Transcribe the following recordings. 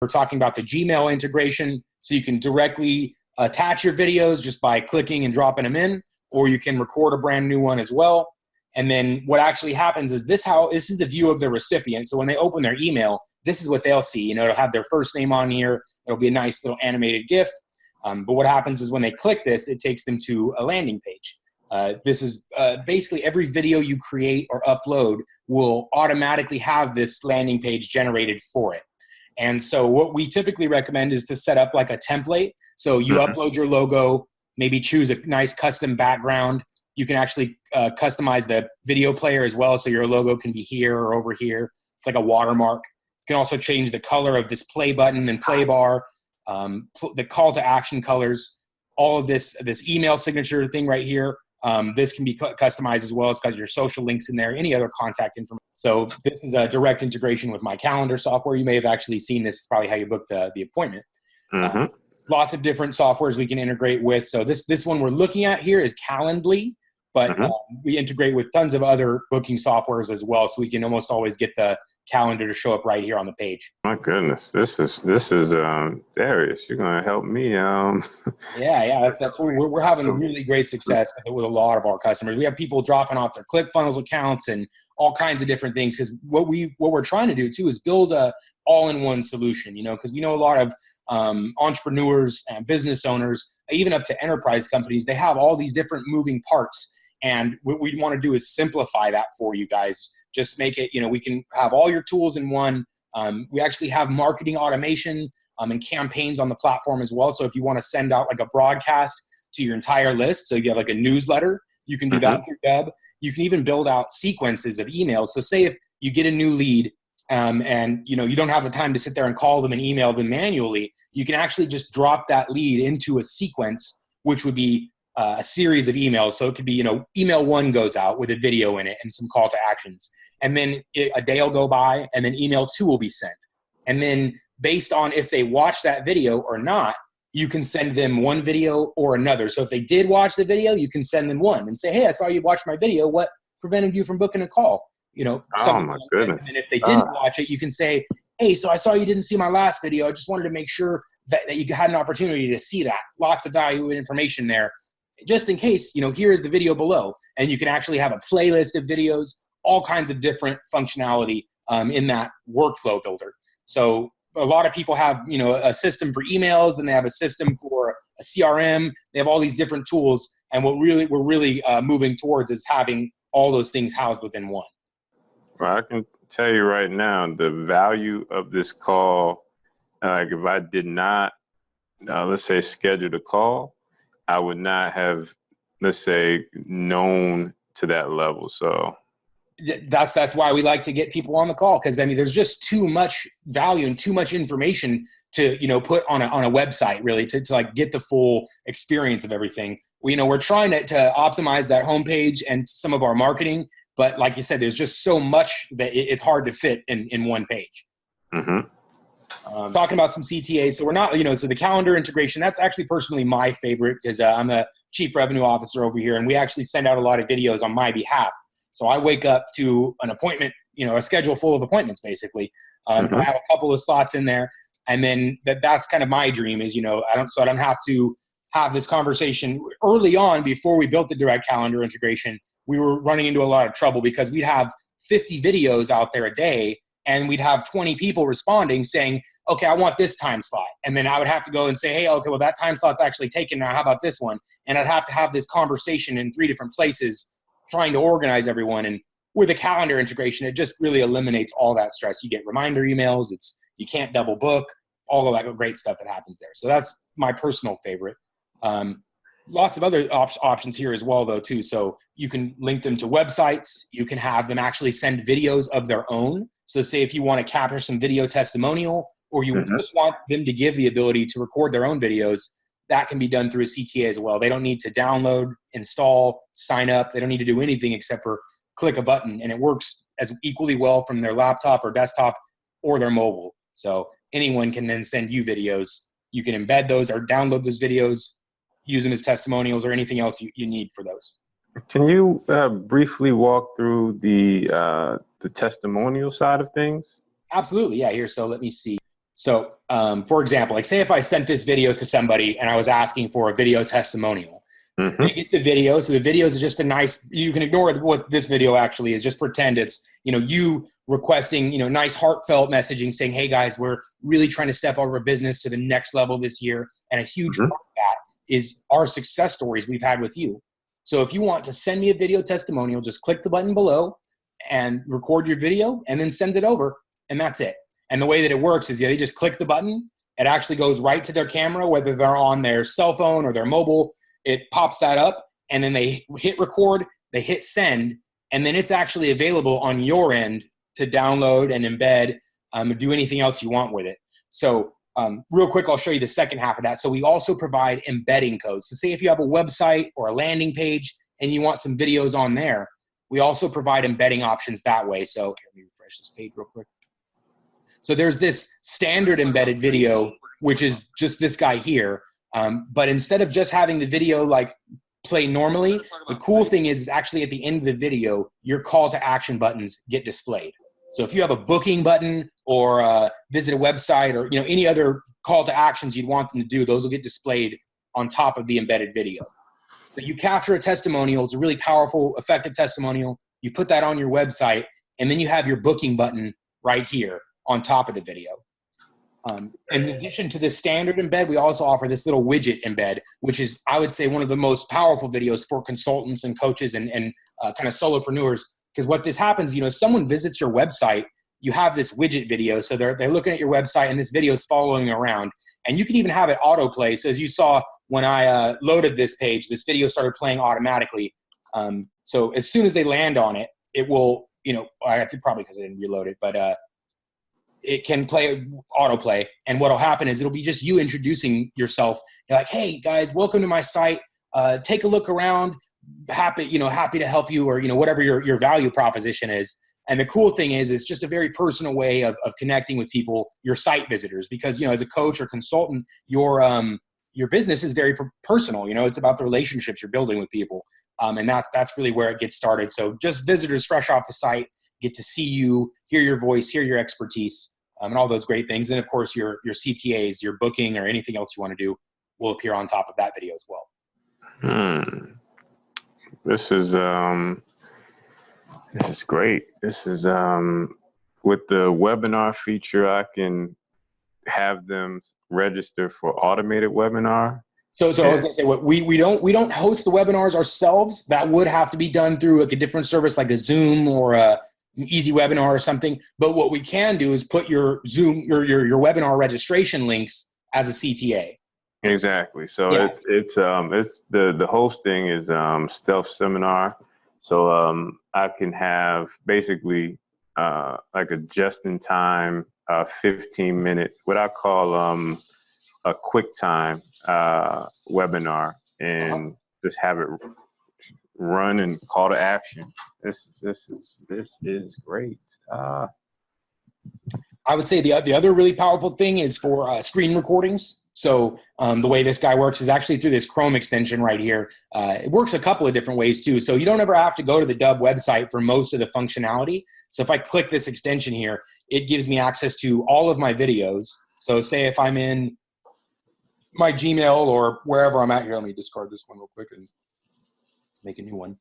We're talking about the Gmail integration, so you can directly attach your videos just by clicking and dropping them in, or you can record a brand new one as well. And then what actually happens is this is the view of the recipient. So when they open their email, this is what they'll see. You know, it'll have their first name on here. It'll be a nice little animated GIF. But what happens is when they click this, it takes them to a landing page. This is basically every video you create or upload will automatically have this landing page generated for it. And so what we typically recommend is to set up like a template. So you upload your logo, maybe choose a nice custom background. You can actually customize the video player as well, so your logo can be here or over here. It's like a watermark. You can also change the color of this play button and play bar, the call to action colors, all of this email signature thing right here. This can be customized as well. It's got your social links in there, any other contact information. So this is a direct integration with my calendar software. You may have actually seen this. It's probably how you book the appointment. Lots of different softwares we can integrate with. So this one we're looking at here is Calendly, but we integrate with tons of other booking softwares as well. So we can almost always get the calendar to show up right here on the page. My goodness, this is Darius. You're gonna help me. Yeah. That's what we're having really great success with a lot of our customers. We have people dropping off their ClickFunnels accounts and all kinds of different things. Because what we're trying to do too is build a all-in-one solution. You know, because we know a lot of entrepreneurs and business owners, even up to enterprise companies, they have all these different moving parts. And what we want to do is simplify that for you guys. Just make it, you know, we can have all your tools in one. We actually have marketing automation and campaigns on the platform as well. So if you want to send out like a broadcast to your entire list, so you have like a newsletter, you can do that through Dubb. You can even build out sequences of emails. So say if you get a new lead and you know you don't have the time to sit there and call them and email them manually, you can actually just drop that lead into a sequence, which would be a series of emails. So it could be, you know, email 1 goes out with a video in it and some call to actions. And then a day will go by and then email 2 will be sent. And then based on if they watch that video or not, you can send them one video or another. So if they did watch the video, you can send them one and say, hey, I saw you watch my video. What prevented you from booking a call? You know, oh my goodness. And if they didn't watch it, you can say, hey, so I saw you didn't see my last video. I just wanted to make sure that you had an opportunity to see that. Lots of valuable information there. Just in case, you know, here is the video below. And you can actually have a playlist of videos, all kinds of different functionality in that workflow builder. So a lot of people have, you know, a system for emails, and they have a system for a CRM. They have all these different tools. And what we're really moving towards is having all those things housed within one. Well, I can tell you right now, the value of this call, like if I did not, let's say, schedule the call, I would not have, let's say, known to that level. So that's why we like to get people on the call, because I mean, there's just too much value and too much information to, you know, put on a website really to like get the full experience of everything. We're trying to optimize that homepage and some of our marketing, but like you said, there's just so much that it's hard to fit in one page. Talking about some CTAs. So we're not, you know, so the calendar integration, that's actually personally my favorite, because I'm a chief revenue officer over here, and we actually send out a lot of videos on my behalf. So I wake up to an appointment, you know, a schedule full of appointments, basically. I have a couple of slots in there, and then that's kind of my dream is, you know, I don't have to have this conversation early on. Before we built the direct calendar integration, we were running into a lot of trouble because we'd have 50 videos out there a day, and we'd have 20 people responding saying, okay, I want this time slot. And then I would have to go and say, hey, okay, well, that time slot's actually taken now. How about this one? And I'd have to have this conversation in 3 different places trying to organize everyone. And with a calendar integration, it just really eliminates all that stress. You get reminder emails. You can't double book, all of that great stuff that happens there. So that's my personal favorite. Lots of other options here as well, though, too. So you can link them to websites. You can have them actually send videos of their own. So say if you want to capture some video testimonial, or you just want them to give the ability to record their own videos, that can be done through a CTA as well. They don't need to download, install, sign up. They don't need to do anything except for click a button, and it works as equally well from their laptop or desktop or their mobile. So anyone can then send you videos. You can embed those or download those videos, use them as testimonials or anything else you need for those. Can you briefly walk through the testimonial side of things? Absolutely. Yeah. Here. So let me see. So, for example, like say if I sent this video to somebody and I was asking for a video testimonial, Mm-hmm. they get the video. So the video is just a nice, you can ignore what this video actually is. Just pretend it's, you requesting, nice heartfelt messaging saying, hey guys, we're really trying to step our business to the next level this year. And a huge Mm-hmm. part of that is our success stories we've had with you. So if you want to send me a video testimonial, just click the button below and record your video and then send it over. And that's it. And the way that it works is they just click the button. It actually goes right to their camera, whether they're on their cell phone or their mobile. It pops that up, and then they hit record, they hit send, and then it's actually available on your end to download and embed and do anything else you want with it. So real quick, I'll show you the second half of that. So we also provide embedding codes. So say if you have a website or a landing page and you want some videos on there, we also provide embedding options that way. So let me refresh this page real quick. So there's this standard embedded video, which is just this guy here. But instead of just having the video like play normally, the cool thing is actually at the end of the video, your call to action buttons get displayed. So if you have a booking button or visit a website or any other call to actions you'd want them to do, those will get displayed on top of the embedded video. So you capture a testimonial. It's a really powerful, effective testimonial. You put that on your website, and then you have your booking button right here on top of the video. In addition to this standard embed, we also offer this little widget embed, which is, I would say, one of the most powerful videos for consultants and coaches and kind of solopreneurs. Because what this happens, someone visits your website, you have this widget video. So they're looking at your website and this video is following around. And you can even have it autoplay. So as you saw when I loaded this page, this video started playing automatically. So as soon as they land on it, it will, I think probably because I didn't reload it, but it can play autoplay. And what'll happen is it'll be just you introducing yourself. You're like, hey guys, welcome to my site. Take a look around. Happy to help you, or whatever your value proposition is. And the cool thing is it's just a very personal way of connecting with people, your site visitors, because as a coach or consultant, your business is very personal. It's about the relationships you're building with people, and that's really where it gets started. So just visitors fresh off the site get to see you, hear your voice, hear your expertise, and all those great things. And of course, your CTAs, your booking, or anything else you want to do will appear on top of that video as well. This is great. This is with the webinar feature, I can have them register for automated webinar. So I was gonna say, we don't host the webinars ourselves. That would have to be done through like a different service, like a Zoom or an Easy Webinar or something. But what we can do is put your Zoom, your webinar registration links as a CTA. Exactly. So yeah. it's the hosting is Stealth Seminar. So I can have basically like a just-in-time 15-minute, what I call a quick time webinar, and just have it run and call to action. This is great. I would say the other really powerful thing is for screen recordings. So the way this guy works is actually through this Chrome extension right here. It works a couple of different ways too. So you don't ever have to go to the Dubb website for most of the functionality. So if I click this extension here, it gives me access to all of my videos. So say if I'm in my Gmail or wherever I'm at here, let me discard this one real quick and make a new one.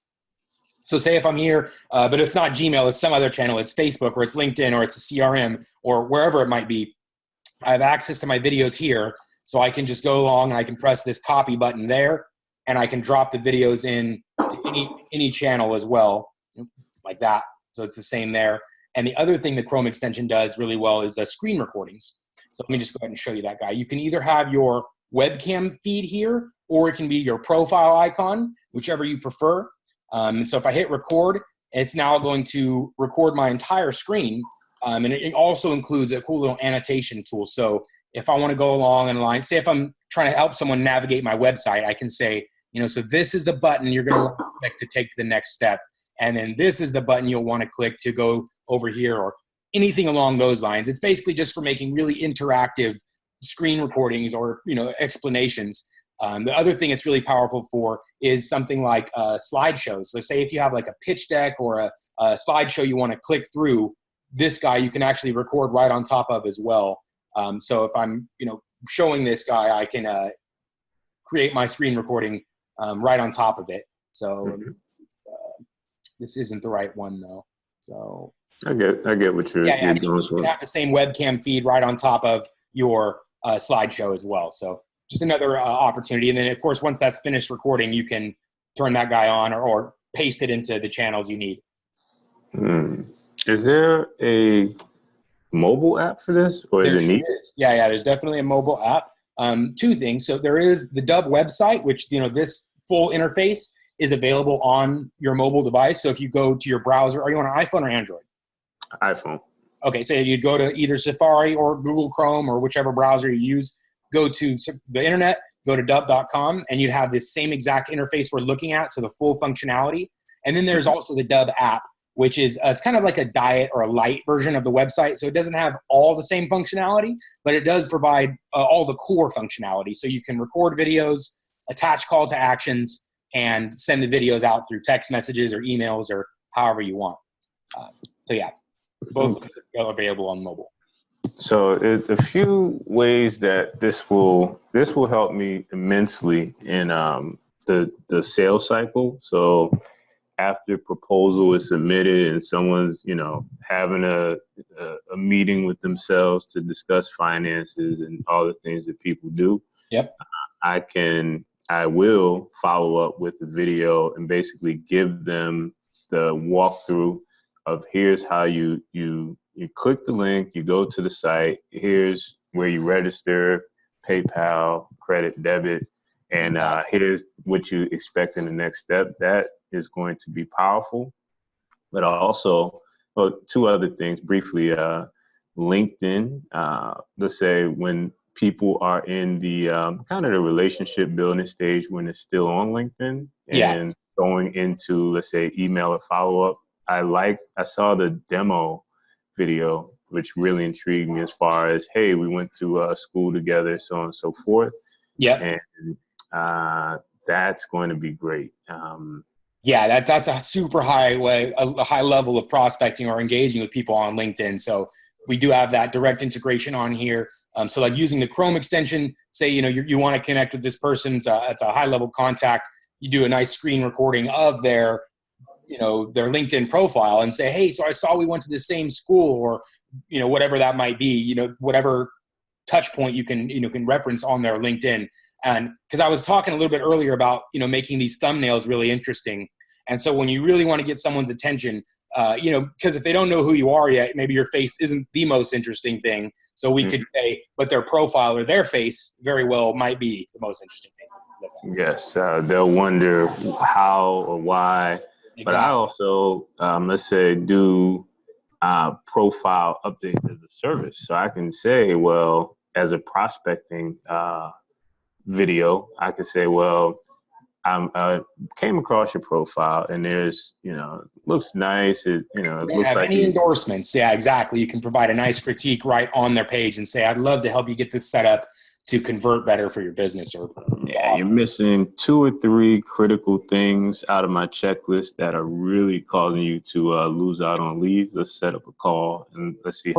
So say if I'm here, but it's not Gmail, it's some other channel, it's Facebook or it's LinkedIn or it's a CRM or wherever it might be, I have access to my videos here. So I can just go along and I can press this copy button there, and I can drop the videos in to any channel as well, like that. So it's the same there. And the other thing the Chrome extension does really well is screen recordings. So let me just go ahead and show you that guy. You can either have your webcam feed here, or it can be your profile icon, whichever you prefer. And so if I hit record, it's now going to record my entire screen. And it also includes a cool little annotation tool. So if I want to go along in line, say if I'm trying to help someone navigate my website, I can say, so this is the button you're going to click to take to the next step. And then this is the button you'll want to click to go over here, or anything along those lines. It's basically just for making really interactive screen recordings or, explanations. The other thing it's really powerful for is something like slideshows. So say if you have like a pitch deck or a slideshow you want to click through, this guy you can actually record right on top of as well. So if I'm, showing this guy, I can create my screen recording right on top of it. So this isn't the right one though. So I get what you're yeah. So doing. you can have the same webcam feed right on top of your slideshow as well. So just another opportunity. And then of course, once that's finished recording, you can turn that guy on or paste it into the channels you need. Is there a mobile app for this, or is it neat? Yeah, there's definitely a mobile app. Two things. So there is the Dubb website, which, this full interface is available on your mobile device. So if you go to your browser, are you on an iPhone or Android? iPhone. Okay, so you'd go to either Safari or Google Chrome or whichever browser you use, go to the internet, go to dubb.com, and you'd have this same exact interface we're looking at, so the full functionality. And then there's also the Dubb app, which is it's kind of like a diet or a light version of the website. So it doesn't have all the same functionality, but it does provide all the core functionality. So you can record videos, attach call to actions, and send the videos out through text messages or emails or however you want. So yeah, both are available on mobile. So a few ways that this will help me immensely in the sales cycle. So after proposal is submitted and someone's, having a meeting with themselves to discuss finances and all the things that people do. Yep. I will follow up with the video and basically give them the walkthrough of here's how you click the link, you go to the site, here's where you register, PayPal, credit, debit, and here's what you expect in the next step. That is going to be powerful. But also, two other things briefly, LinkedIn, let's say when people are in the kind of the relationship building stage when it's still on LinkedIn and going into, let's say, email or follow-up. I saw the demo video, which really intrigued me as far as, hey, we went to school together, so on and so forth. Yeah. And that's going to be great. That's a super high a high level of prospecting or engaging with people on LinkedIn. So we do have that direct integration on here. So like using the Chrome extension, say, you want to connect with this person, it's a high level contact. You do a nice screen recording of their LinkedIn profile and say, hey, so I saw we went to the same school, or, whatever that might be, whatever touch point you can reference on their LinkedIn. And because I was talking a little bit earlier about, making these thumbnails really interesting. And so when you really want to get someone's attention, because if they don't know who you are yet, maybe your face isn't the most interesting thing. So we could say, but their profile or their face very well might be the most interesting thing. Yes, they'll wonder how or why. Exactly. But I also, let's say, do profile updates as a service. So I can say, well, as a prospecting video, I could say, well, I came across your profile and there's, looks nice. It looks have like any endorsements. Yeah, exactly. You can provide a nice critique right on their page and say, I'd love to help you get this set up to convert better for your business. Or you're missing 2 or 3 critical things out of my checklist that are really causing you to lose out on leads. Let's set up a call and let's see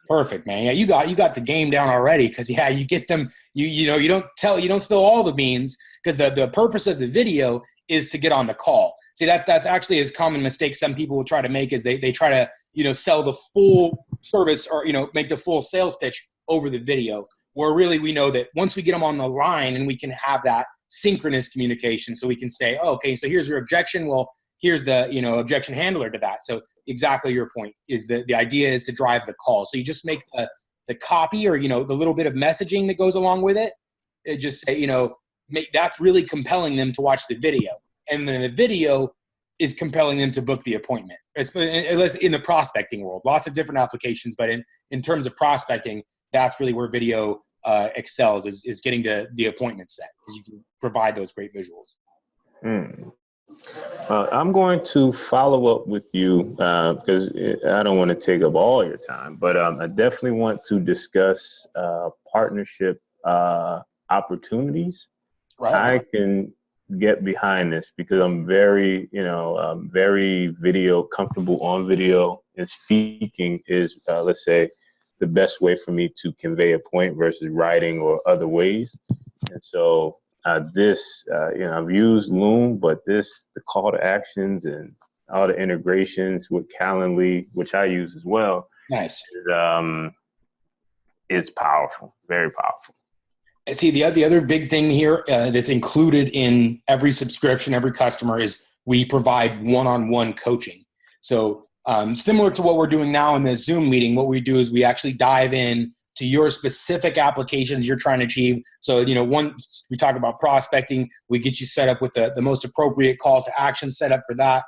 Perfect, man. Yeah, you got the game down already. Because you get them. You don't spill all the beans, because the purpose of the video is to get on the call. See, that's actually a common mistake some people will try to make, is they try to sell the full service or make the full sales pitch over the video. Where really we know that once we get them on the line and we can have that synchronous communication, so we can say, oh, okay, so here's your objection. Well, here's the objection handler to that. So exactly your point is that the idea is to drive the call. So you just make the copy or the little bit of messaging that goes along with it. Just say that's really compelling them to watch the video, and then the video is compelling them to book the appointment. Unless in the prospecting world, lots of different applications, but in terms of prospecting, that's really where video excels, is getting to the appointment set, because you can provide those great visuals. I'm going to follow up with you because I don't want to take up all your time, but I definitely want to discuss partnership opportunities. Right. I can get behind this because I'm very, very video comfortable on video, and speaking is, let's say, the best way for me to convey a point versus writing or other ways. And so I've used Loom, but the call to actions and all the integrations with Calendly, which I use as well, Nice. is powerful, very powerful. See, the other big thing here that's included in every subscription, every customer, is we provide one-on-one coaching. So similar to what we're doing now in this Zoom meeting, what we do is we actually dive in to your specific applications you're trying to achieve. So, once we talk about prospecting, we get you set up with the most appropriate call to action set up for that.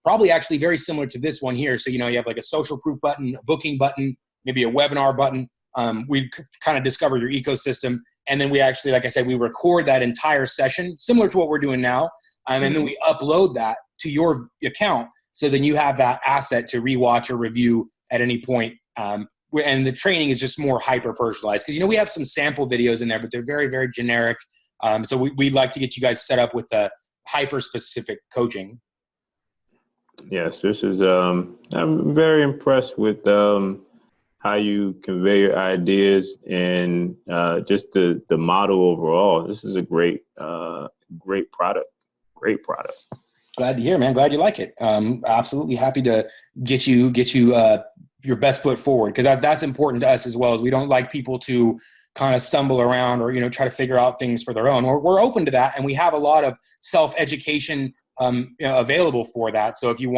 Probably actually very similar to this one here. So, you have like a social proof button, a booking button, maybe a webinar button. We kind of discover your ecosystem. And then we actually, like I said, we record that entire session, similar to what we're doing now. And then we upload that to your account. So then you have that asset to rewatch or review at any point. And the training is just more hyper-personalized. Because, we have some sample videos in there, but they're very, very generic. So we'd like to get you guys set up with the hyper-specific coaching. Yes, this is, I'm very impressed with how you convey your ideas and just the model overall. This is a great product. Great product. Glad to hear, man. Glad you like it. Absolutely happy to get you your best foot forward, because that's important to us as well. As we don't like people to kind of stumble around or try to figure out things for their own. We're open to that, and we have a lot of self-education available for that. So if you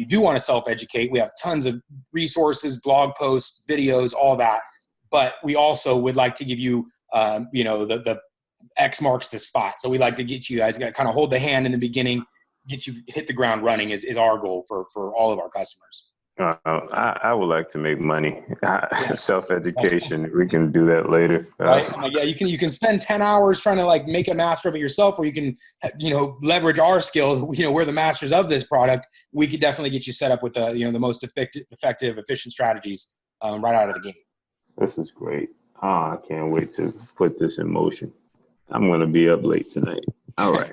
do want to self-educate, we have tons of resources, blog posts, videos, all that. But we also would like to give you, the X marks the spot. So we like to get you guys got to kind of hold the hand in the beginning, get you hit the ground running is our goal for all of our customers. I would like to make money. Self-education. We can do that later. Right? Yeah, you can spend 10 hours trying to make a master of it yourself, or you can, leverage our skill. We're the masters of this product. We could definitely get you set up with the most effective, efficient strategies right out of the gate. This is great. I can't wait to put this in motion. I'm going to be up late tonight. All right.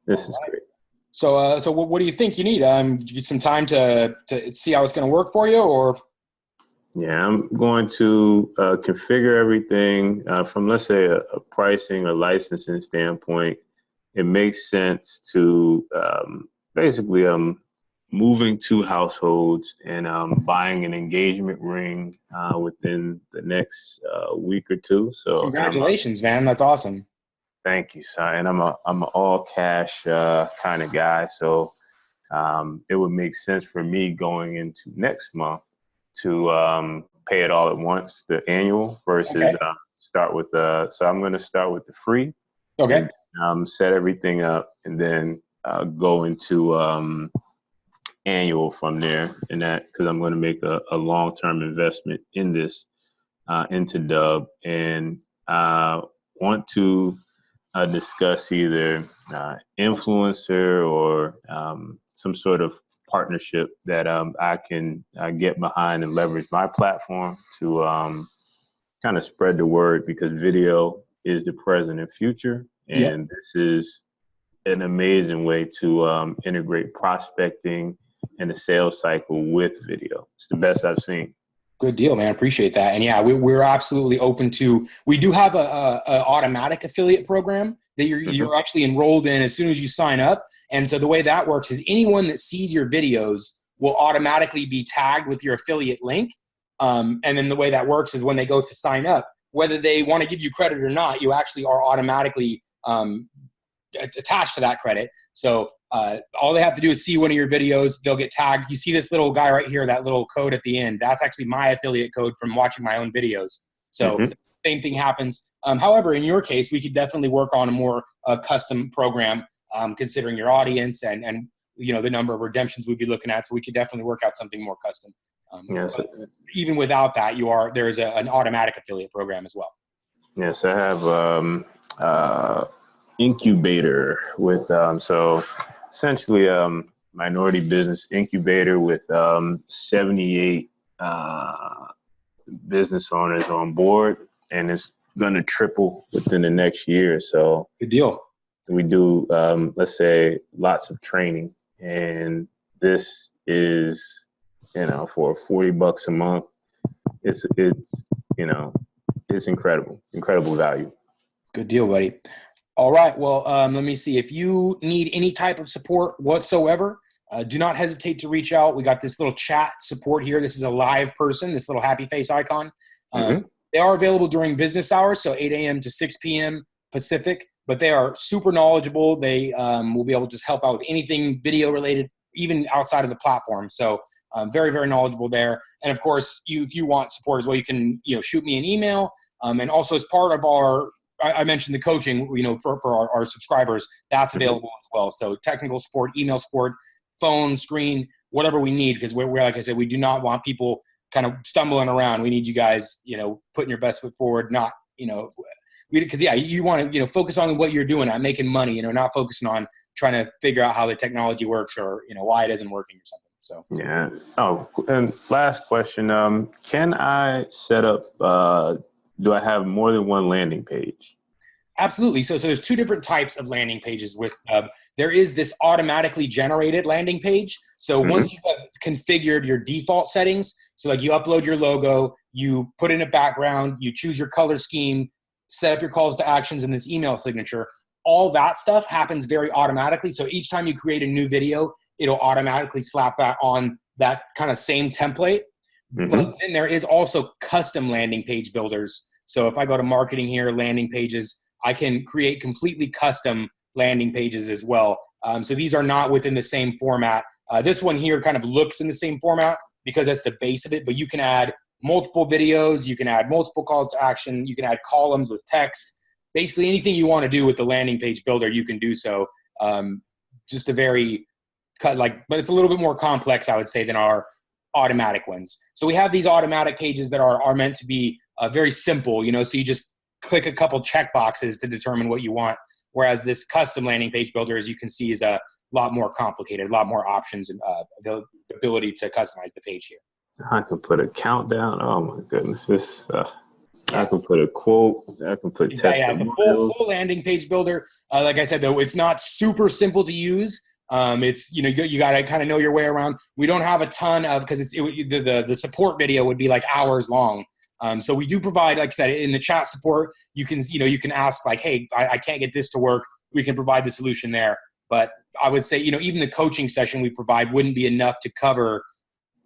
This is great. So what do you think you need? You get some time to see how it's going to work for you, or? Yeah, I'm going to configure everything from, let's say, a pricing or licensing standpoint. It makes sense to basically moving to households and buying an engagement ring within the next week or two. So congratulations, man! That's awesome. Thank you, sir. And I'm an all cash kind of guy, so it would make sense for me going into next month to pay it all at once, the annual, versus start with the. So I'm going to start with the free. Okay. And, set everything up, and then go into annual from there, and that because I'm going to make a long-term investment in this into Dubb, and want to discuss either influencer or some sort of partnership that I can get behind and leverage my platform to kind of spread the word, because video is the present and future, and this is an amazing way to integrate prospecting and the sales cycle with video. It's the best I've seen. Good deal, man. Appreciate that. And yeah, we're absolutely open to. We do have a automatic affiliate program that you're actually enrolled in as soon as you sign up. And so the way that works is anyone that sees your videos will automatically be tagged with your affiliate link. And then the way that works is when they go to sign up, whether they want to give you credit or not, you actually are automatically attached to that credit. So all they have to do is see one of your videos. They'll get tagged. You see this little guy right here, that little code at the end. That's actually my affiliate code from watching my own videos. So same thing happens. However, in your case, we could definitely work on a more custom program, considering your audience and the number of redemptions we'd be looking at. So we could definitely work out something more custom. Yes. Even without that, there's an automatic affiliate program as well. Yes, I have incubator with so essentially minority business incubator with 78 business owners on board, and it's going to triple within the next year. So good deal. We do let's say lots of training, and this is for $40 a month, it's it's incredible value. Good deal, buddy. All right. Well, let me see. If you need any type of support whatsoever, do not hesitate to reach out. We got this little chat support here. This is a live person, this little happy face icon. They are available during business hours, so 8 a.m. to 6 p.m. Pacific, but they are super knowledgeable. They will be able to help out with anything video related, even outside of the platform. So very, very knowledgeable there. And of course, if you want support as well, you can shoot me an email. And also as part of our, I mentioned the coaching, for our subscribers, that's available as well. So technical support, email support, phone, screen, whatever we need, because we're like I said, we do not want people kind of stumbling around. We need you guys, putting your best foot forward, not, because you want to, focus on what you're doing, not making money, not focusing on trying to figure out how the technology works or, why it isn't working or something. So, yeah. Oh, and last question. Can I set up, do I have more than one landing page? Absolutely. So there's two different types of landing pages with Dubb. There is this automatically generated landing page. So once you have configured your default settings, so like you upload your logo, you put in a background, you choose your color scheme, set up your calls to actions in this email signature, all that stuff happens very automatically. So each time you create a new video, it'll automatically slap that on that kind of same template. But then there is also custom landing page builders. So if I go to marketing here, landing pages, I can create completely custom landing pages as well. So these are not within the same format. This one here kind of looks in the same format because that's the base of it, but you can add multiple videos, you can add multiple calls to action, you can add columns with text. Basically anything you want to do with the landing page builder, you can do so. Just a very, but it's a little bit more complex, I would say, than our automatic ones. So we have these automatic pages that are meant to be very simple, so you just click a couple check boxes to determine what you want. Whereas this custom landing page builder, as you can see, is a lot more complicated, a lot more options and the ability to customize the page here. I can put a countdown. Oh my goodness. I can put a quote. I can put testimonials. The full landing page builder. Like I said, though, it's not super simple to use. It's, you got to kind of know your way around. We don't have a ton of, because the support video would be like hours long. So we do provide, like I said, in the chat support, you can ask like, hey, I can't get this to work. We can provide the solution there. But I would say, even the coaching session we provide wouldn't be enough to cover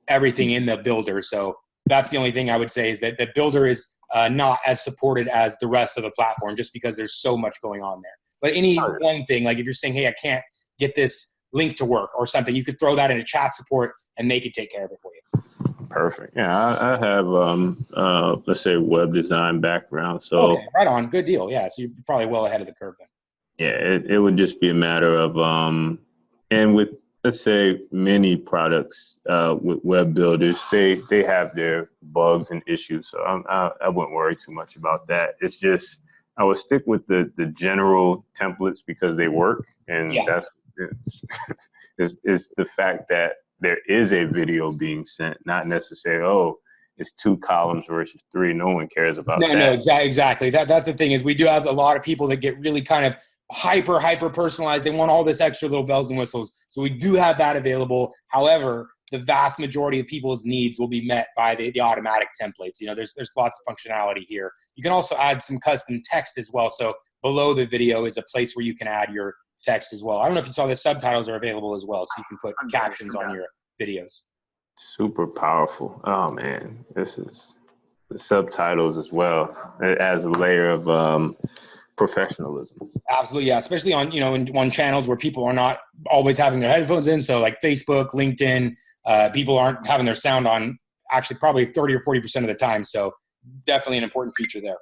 everything in the builder. So that's the only thing I would say is that the builder is not as supported as the rest of the platform, just because there's so much going on there. But any one thing, like if you're saying, hey, I can't get this link to work or something, you could throw that in a chat support and they could take care of it for you. Perfect. Yeah, I have, let's say, web design background. So okay, right on. Good deal. Yeah, so you're probably well ahead of the curve then. Yeah, it would just be a matter of, and with, let's say, many products with web builders, they have their bugs and issues. So I wouldn't worry too much about that. It's just, I would stick with the general templates because they work. And that's is the fact that there is a video being sent, not necessarily, oh, it's 2 columns versus 3. No one cares about that. No, exactly. That's the thing is we do have a lot of people that get really kind of hyper personalized. They want all this extra little bells and whistles. So we do have that available. However, the vast majority of people's needs will be met by the automatic templates. There's lots of functionality here. You can also add some custom text as well. So below the video is a place where you can add your text as well. I don't know if you saw the subtitles are available as well. So you can put captions on your videos. Super powerful. Oh man, this is the subtitles as well. It adds a layer of professionalism. Absolutely, yeah. Especially on channels where people are not always having their headphones in. So like Facebook, LinkedIn, people aren't having their sound on actually probably 30 or 40% of the time. So definitely an important feature there.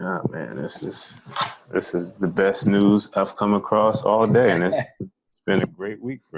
Oh man, this is the best news I've come across all day, and it's been a great week for me.